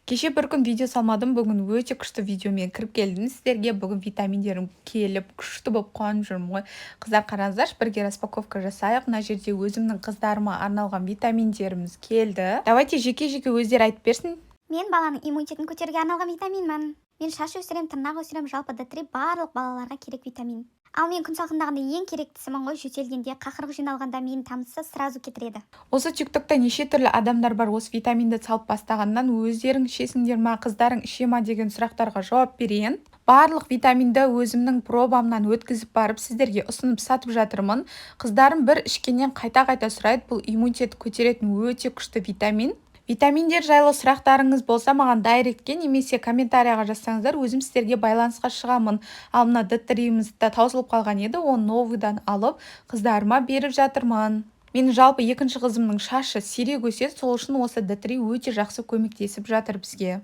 Кеше бір күн видео салмадым, бүгін өте күшті видеомен кіріп келдім сіздерге. Бүгін витаминдерім келіп, күшті болып қуанып жүрмін ғой. Қыздар, қараңыздаршы, бірге распаковка жасайық. Мына жерде өзімнің қыздарыма арналған витаминдеріміз келді. Давайте жеке-жеке өздері айтып берсін. Мен баланың иммунитетін көтеруге арналған витаминмін. Мен шаш өсірем, тырнақ өсірем, жалпы D3 барлық балаларға керек витамин. Ал мен күн салқындағанда ең керектісімін ғой, жөтелгенде, қақырық жиналғанда мені тамызса сразу кетіреді. Осы тиктокта неше түрлі адамдар бар, осы витаминді салып бастағаннан өздерің ішесіңдер ма, қыздарың іше ма деген сұрақтарға жауап берейін. Барлық витаминді өзімнің пробамнан өткізіп барып сіздерге ұсынып сатып жатырмын. Қыздарым бір ішкеннен қайта-қайта сұрайды, бұл иммунитет көтеретін өте күшті витамин. Витаминдер жайлы сұрақтарыңыз болса, маған дайректке немесе комментарияға жазсаңыздар, өзім сіздерге байланысқа шығамын. Ал мына D3-міз таусылып қалған еді, оны новыйдан алып қыздарыма беріп жатырмын. Менің жалпы екінші қызымның шашы сирек өседі, сол үшін осы D3 өте жақсы көмектесіп жатыр бізге.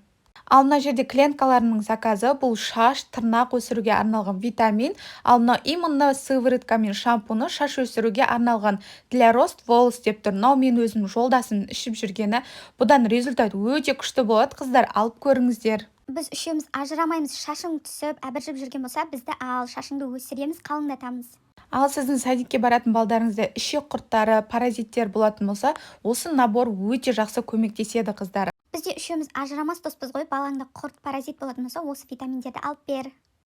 Ал мына жерде клиенткаларымның заказы, бұл шаш, тырнақ өсіруге арналған витамин. Ал мына именно сыворотка мен шампуны шаш өсіруге арналған для рост волос деп тұр. Мынау мен өзім жолдасым ішіп жүргені. Бұдан результат өте күшті болады, қыздар, алып көріңіздер. Біз үшеуміз ажырамаймыз, шашың түсіп, әбіржіп жүрген болса, бізді ал, шашыңды өсіреміз, қалыңдатамыз. Ал сіздің садикке баратын балдарыңызда ішек құрттары, паразиттер болатын болса, осы набор өте жақсы көмектеседі, қыздар. Бізде үшеуміз ажырамас доспыз ғой, балаңда құрт, паразит болатын болса, осы витаминдерді алып бер.